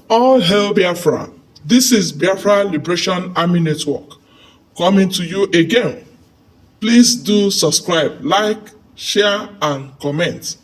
All hail Biafra. This is Biafra Liberation Army Network coming to you again. Please do subscribe, like, share, and comment.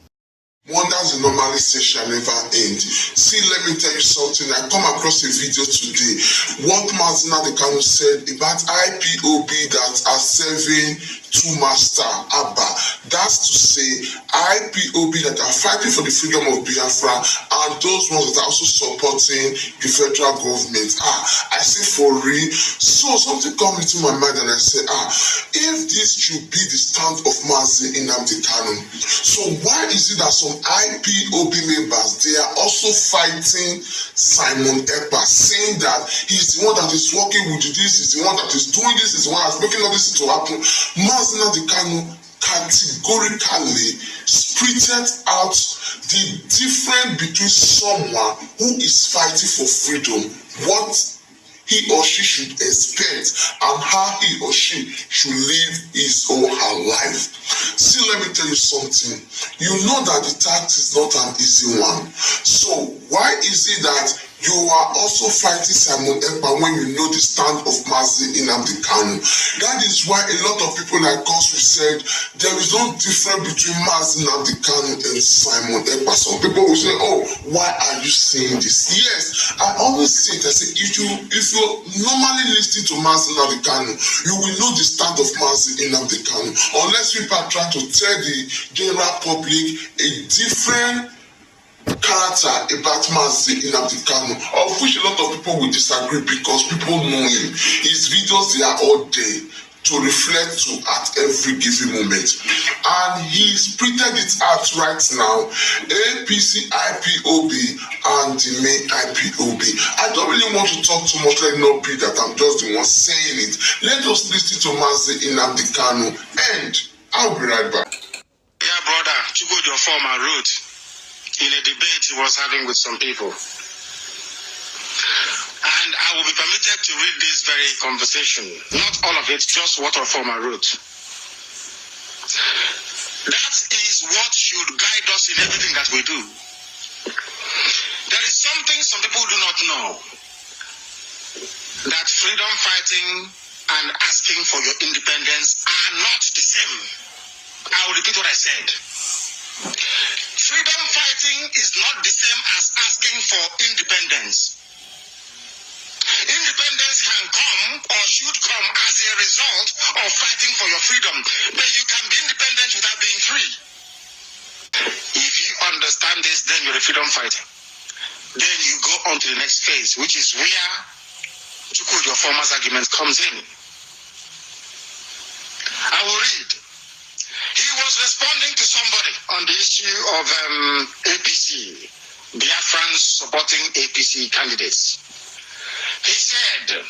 Wonders you normally say shall never end. See, let me tell you something. I come across a video today. What Mazina Dekanu said about IPOB that are serving two master Abba. That's to say, IPOB that are fighting for the freedom of Biafra and those ones that are also supporting the federal government. I say for real. So something come into my mind and I say, if this should be the stand of Mazi Nnamdi Kanu, so why is it that some IPOB members, they are also fighting Simon Ekpa, saying that he's the one that is working with this, he's the one that is doing this, he's the one that's making all this to happen. Mazi Nnamdi Kanu categorically spirited out the difference between someone who is fighting for freedom, what he or she should expect, and how he or she should live his or her life. See, let me tell you something. You know that the task is not an easy one. So why is it that you are also fighting Simon Ekpa when you know the stand of Mazi Nnamdi Kanu? That is why a lot of people like us, we said there is no difference between Mazi Nnamdi Kanu and Simon Ekpa. Some people will say, oh, why are you saying this? Yes, I always say it. I say, if you normally listen to Mazi Nnamdi Kanu, you will know the stand of Mazi Nnamdi Kanu. Unless people are trying to tell the general public a different character about Mazi Nnamdi Kanu, of which a lot of people will disagree because people know him. His videos, they are all there to reflect to at every given moment, and he's printed it out right now. APC, IPOB, and the main IPOB. I don't really want to talk too much. Let it not be that I'm just the one saying it. Let us listen to Mazi Nnamdi Kanu, and I'll be right back. Yeah, brother, Chukwudi your former wrote in a debate he was having with some people. And I will be permitted to read this very conversation. Not all of it, just what our former wrote. That is what should guide us in everything that we do. There is something some people do not know. That freedom fighting and asking for your independence are not the same. I will repeat what I said. Freedom fighting is not the same as asking for independence. Independence can come or should come as a result of fighting for your freedom, but you can be independent without being free. If you understand this, then you're a freedom fighter. Then you go on to the next phase, which is where Chukwudi your former's argument comes in. I will read. He was responding to somebody on the issue of APC, Biafrans supporting APC candidates. He said,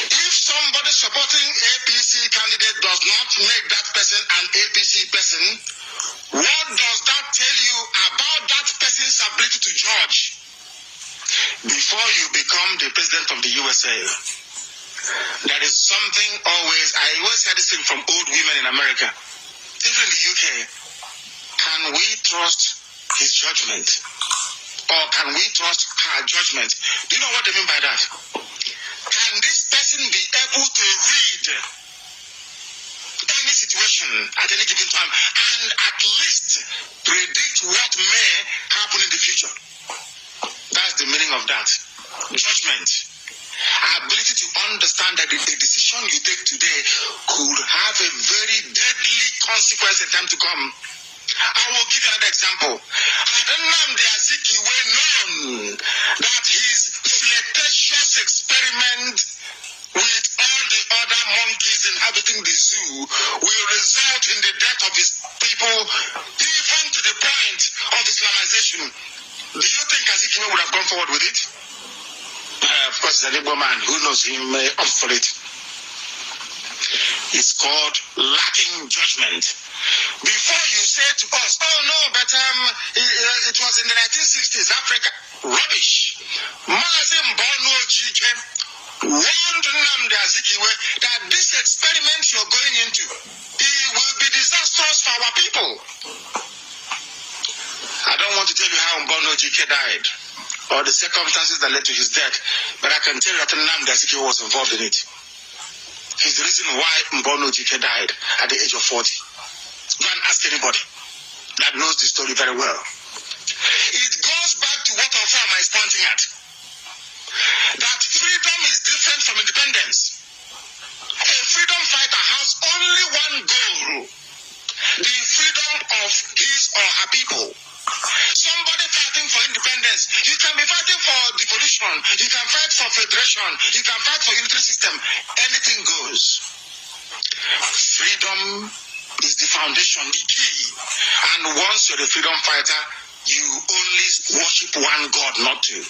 if somebody supporting APC candidate does not make that person an APC person, what does that tell you about that person's ability to judge before you become the president of the USA? There is something I always hear this thing from old women in America, even in the UK. Can we trust his judgment? Or can we trust her judgment? Do you know what they mean by that? Can this person be able to read any situation at any given time and at least predict what may happen in the future? That's the meaning of that. Judgment. Ability to understand that the decision you take today could have a very deadly consequence in time to come. I will give you another example. Nnamdi Azikiwe known that his flirtatious experiment with all the other monkeys inhabiting the zoo will result in the death of his people, even to the point of Islamization. Do you think Azikiwe would have gone forward with it? Of course, he's an Igbo man. Who knows him up for it? It's called lacking judgment. Before you say to us, oh no, but it was in the 1960s, Africa. Rubbish. Mazi Mbono Ojike warned Nnamdi Azikiwe that this experiment you're going into, it will be disastrous for our people. I don't want to tell you how Mbono Ojike died. or the circumstances that led to his death, but I can tell you that Nnamdi Azikiwe was involved in it. He's the reason why Mbono Jike died at the age of 40. Go and ask anybody that knows the story very well. It goes back to what Ofama is pointing at. That freedom is different from independence. A freedom fighter has only one goal: the freedom of his or her people. Somebody fighting for independence, you can be fighting for devolution, you can fight for federation, you can fight for unitary system. Anything goes. Freedom is the foundation, the key. And once you're a freedom fighter, you only worship one God, not two.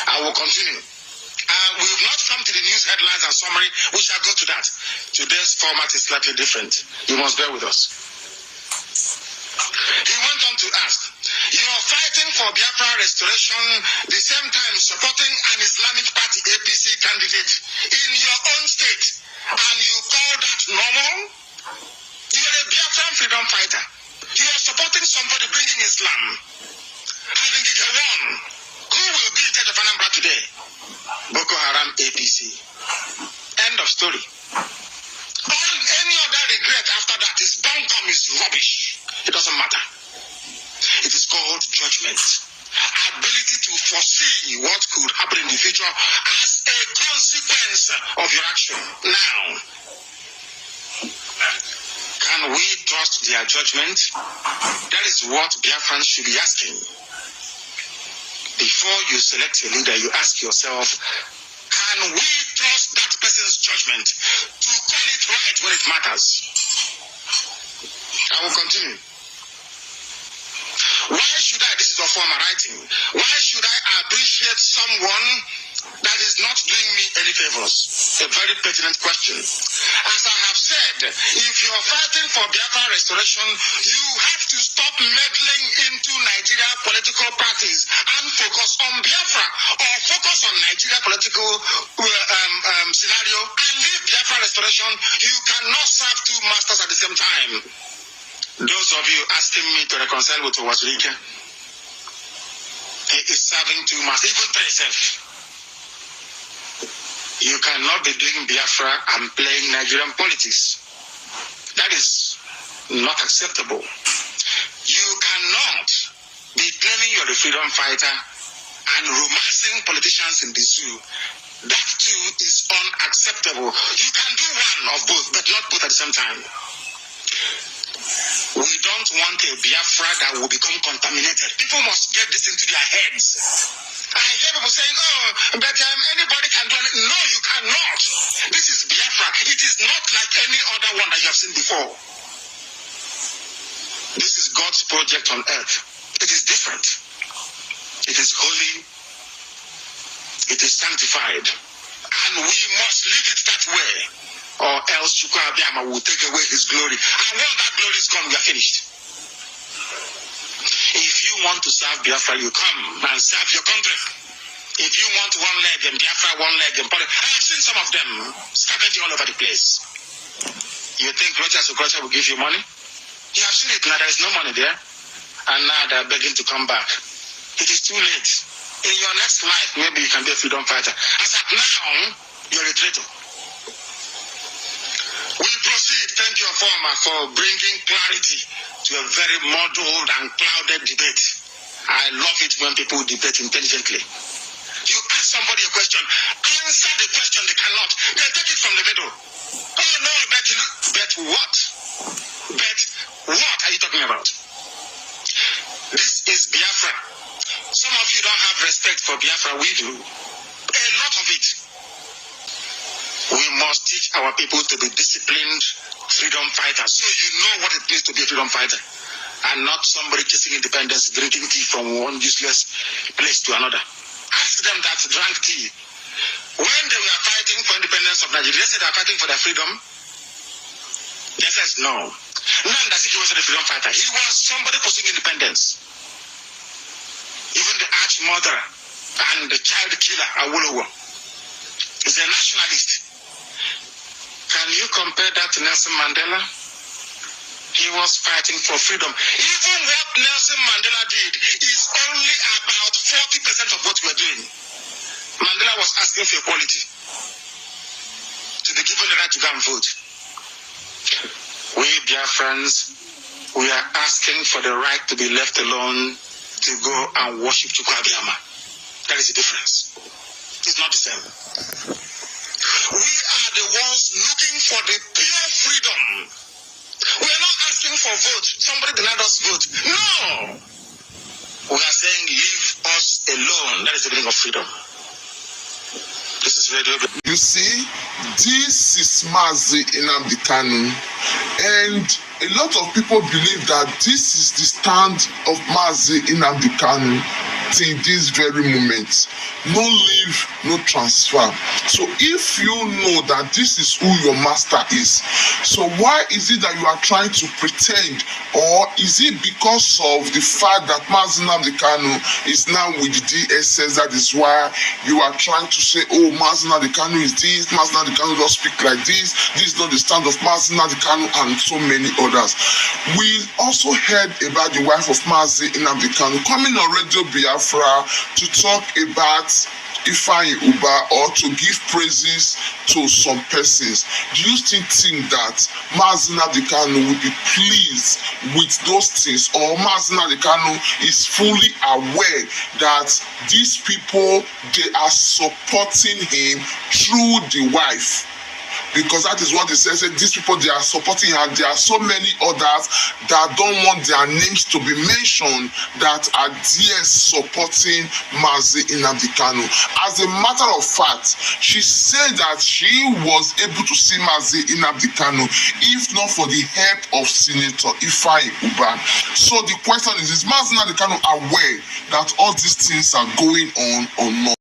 I will continue. We have not come to the news headlines and summary. We shall go to that. Today's format is slightly different. You must bear with us. He went on to ask, you're fighting for Biafra restoration, the same time supporting an Islamic party APC candidate in your own state, and you call that normal? You're a Biafran freedom fighter. You are supporting somebody bringing Islam. Having it won, who will be in charge of Anambra today? Boko Haram APC. End of story. All any other regret after that is bunkum, is rubbish. It doesn't matter. It is called judgment. Ability to foresee what could happen in the future as a consequence of your action. Now, can we trust their judgment? That is what Biafrans should be asking. Before you select a leader, you ask yourself, can we trust that person's judgment to call it right when it matters? I will continue. Why should I, this is a former writing, why should I appreciate someone that is not doing me any favors? A very pertinent question. As I have said, if you're fighting for Biafra restoration, you have to stop meddling into Nigeria political parties and focus on Biafra, or focus on Nigeria political scenario and leave Biafra restoration. You cannot serve two masters at the same time. Those of you asking me to reconcile with Owazurike, he is serving two masters, even three self. You cannot be doing Biafra and playing Nigerian politics. That is not acceptable. You cannot be claiming you're a freedom fighter and romancing politicians in the zoo. That too is unacceptable. You can do one of both, but not both at the same time. We don't want a Biafra that will become contaminated. People must get this into their heads. I hear people saying, oh, but anybody can do it. No, you cannot. This is Biafra. It is not like any other one that you have seen before. This is God's project on earth. It is different. It is holy. It is sanctified. And we must leave it that way, or else Chukwu Abiyama will take away his glory. And when that glory is gone, we are finished. If you want to serve Biafra, you come and serve your country. If you want one leg in Biafra, one leg in politics, I have seen some of them scavenging all over the place. You think Rochas Okrocha will give you money? You have seen it now, there is no money there. And now they are begging to come back. It is too late. In your next life, maybe you can be a freedom fighter. As at now, you're a traitor. We proceed. Thank you, Former, for bringing clarity to a very muddled and clouded debate. I love it when people debate intelligently. You ask somebody a question, answer the question they cannot. They take it from the middle. Oh no, bet what? Bet what are you talking about? This is Biafra. Some of you don't have respect for Biafra. We do. A lot of it. We must teach our people to be disciplined freedom fighters, so you know what it means to be a freedom fighter, and not somebody chasing independence, drinking tea from one useless place to another. Ask them that drank tea. When they were fighting for independence of Nigeria, they said they are fighting for their freedom. They said no. Nnamdi Azikiwe wasn't a freedom fighter. He was somebody pursuing independence. Even the arch murderer and the child killer, Awolowo, is a nationalist. Can you compare that to Nelson Mandela? He was fighting for freedom. Even what Nelson Mandela did is only about 40% of what we're doing. Mandela was asking for equality, to be given the right to go and vote. We, dear friends, we are asking for the right to be left alone to go and worship Chukwabiyama. That is the difference. It's not the same. We are the ones looking for the pure freedom. We are not asking for vote. Somebody denied us vote. No! We are saying, leave us alone. That is the beginning of freedom. This is Radio. You see, this is Mazi Nnamdi Kanu, and a lot of people believe that this is the stand of Mazi Nnamdi Kanu till this very moment. No leave, no transfer. So if you know that this is who your master is, so why is it that you are trying to pretend, or is it because of the fact that Mazi Nnamdi Kanu is now with the DSS, that is why you are trying to say, oh, Mazi Nnamdi Kanu is this, Mazi Nnamdi Kanu does speak like this is not the stand of Mazi Nnamdi Kanu, and so many others. We also heard about the wife of Mazi Nnamdi Kanu coming on Radio Biafra to talk about Ifeanyi Uba, or to give praises to some persons. Do you still think that Mazi Nnamdi Kanu will be pleased with those things, or Mazi Nnamdi Kanu is fully aware that these people, they are supporting him through the wife? Because that is what they say. These people, they are supporting her. There are so many others that don't want their names to be mentioned that are there supporting Mazi Nnamdi Kanu. As a matter of fact, she said that she was able to see Mazi Nnamdi Kanu if not for the help of Senator Ifeanyi Uba. So the question is Mazi Nnamdi Kanu aware that all these things are going on or not?